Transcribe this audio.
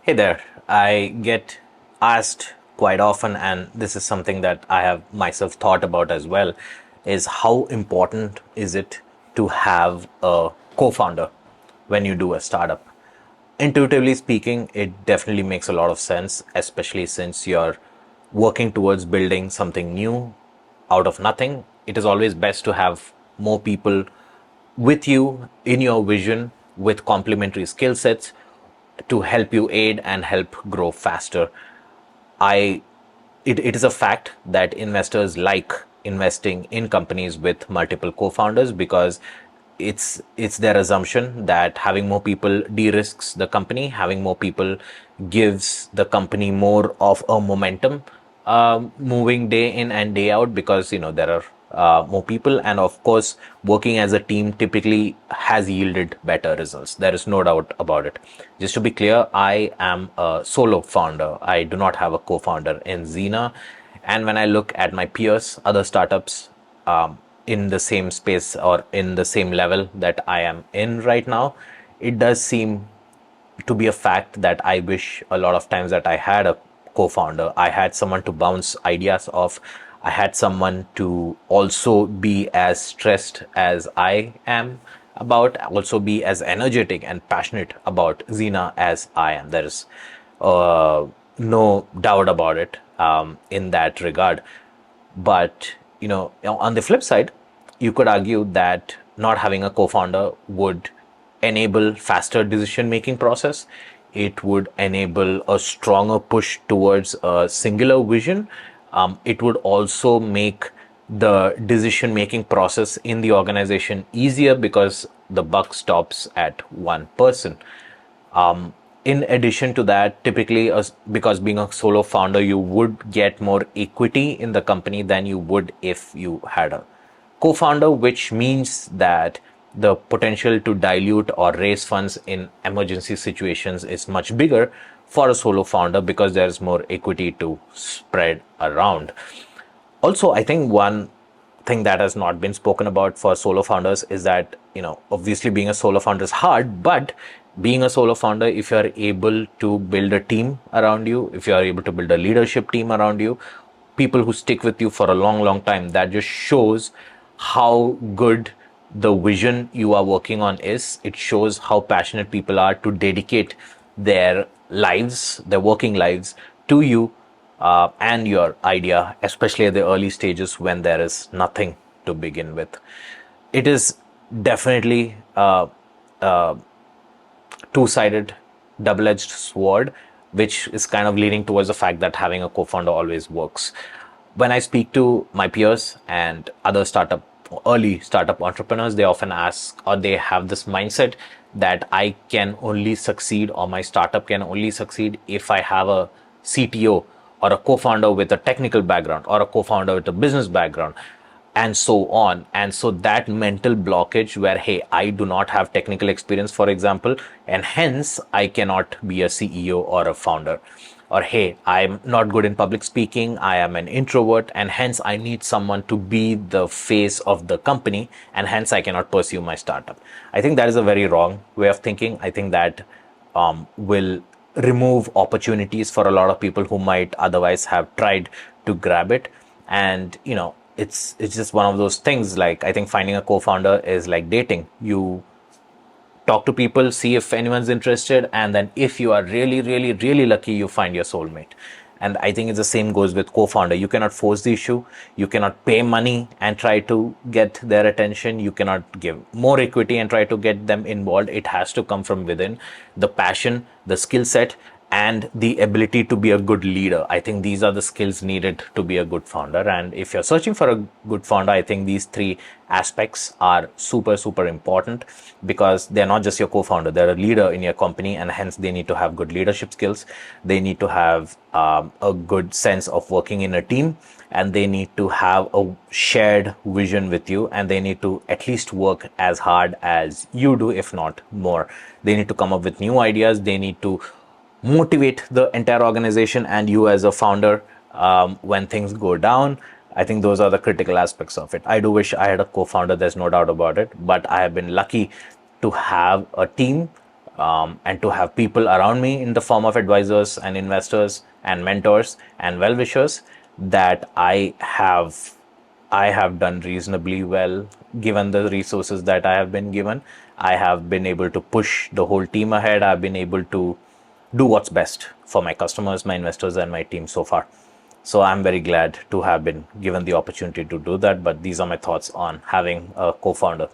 Hey there. I get asked quite often, and this is something that I have myself thought about as well, is how important is it to have a co-founder when you do a startup? Intuitively speaking, it definitely makes a lot of sense, especially since you're working towards building something new out of nothing. It is always best to have more people with you in your vision with complementary skill sets to help you aid and help grow faster. I it is a fact that investors like investing in companies with multiple co-founders because it's their assumption that having more people de-risks the company, having more people gives the company more of a momentum moving day in and day out, because there are more people, and of course working as a team typically has yielded better results. There is no doubt about it. Just to be clear, I am a solo founder. I do not have a co-founder in Xena. And when I look at my peers, other startups in the same space or in the same level that I am in right now, it does seem to be a fact that I wish a lot of times that I had a co-founder. I had someone to bounce ideas off. I had someone to also be as stressed as I am about, also be as energetic and passionate about Xena as I am. There is no doubt about it in that regard. But on the flip side, you could argue that not having a co-founder would enable faster decision making process. It would enable a stronger push towards a singular vision. It would also make the decision making process in the organization easier because the buck stops at one person. In addition to that, typically, because being a solo founder, you would get more equity in the company than you would if you had a co-founder, which means that the potential to dilute or raise funds in emergency situations is much bigger for a solo founder because there's more equity to spread around. Also, I think one thing that has not been spoken about for solo founders is that, obviously being a solo founder is hard, but being a solo founder, if you are able to build a team around you, if you are able to build a leadership team around you, people who stick with you for a long, long time, that just shows how good the vision you are working on is. It shows how passionate people are to dedicate their lives, their working lives, to you and your idea, especially at the early stages when there is nothing to begin with. It is definitely a two-sided, double-edged sword, which is kind of leaning towards the fact that having a co-founder always works. When I speak to my peers and other early startup entrepreneurs, they often ask, or they have this mindset that I can only succeed, or my startup can only succeed if I have a CTO or a co-founder with a technical background or a co-founder with a business background, and so on. And so that mental blockage where, hey, I do not have technical experience, for example, and hence I cannot be a CEO or a founder. Or, hey, I'm not good in public speaking, I am an introvert, and hence I need someone to be the face of the company, and hence I cannot pursue my startup. I think that is a very wrong way of thinking. I think that will remove opportunities for a lot of people who might otherwise have tried to grab it. And it's just one of those things. Like, I think finding a co-founder is like dating. You talk to people, see if anyone's interested, and then if you are really, really, really lucky, you find your soulmate. And I think it's the same goes with co-founder. You cannot force the issue. You cannot pay money and try to get their attention. You cannot give more equity and try to get them involved. It has to come from within. The passion, the skill set, and the ability to be a good leader. I think these are the skills needed to be a good founder. And if you're searching for a good founder, I think these three aspects are super, super important, because they're not just your co-founder, they're a leader in your company, and hence they need to have good leadership skills. They need to have a good sense of working in a team, and they need to have a shared vision with you, and they need to at least work as hard as you do, if not more. They need to come up with new ideas. They need to motivate the entire organization and you as a founder when things go down. I think those are the critical aspects of it. I do wish I had a co-founder, there's no doubt about it, but I have been lucky to have a team and to have people around me in the form of advisors and investors and mentors and well wishers, that I have done reasonably well given the resources that I have been given. I have been able to push the whole team ahead. I've been able to do what's best for my customers, my investors, and my team so far. So I'm very glad to have been given the opportunity to do that. But these are my thoughts on having a co founder.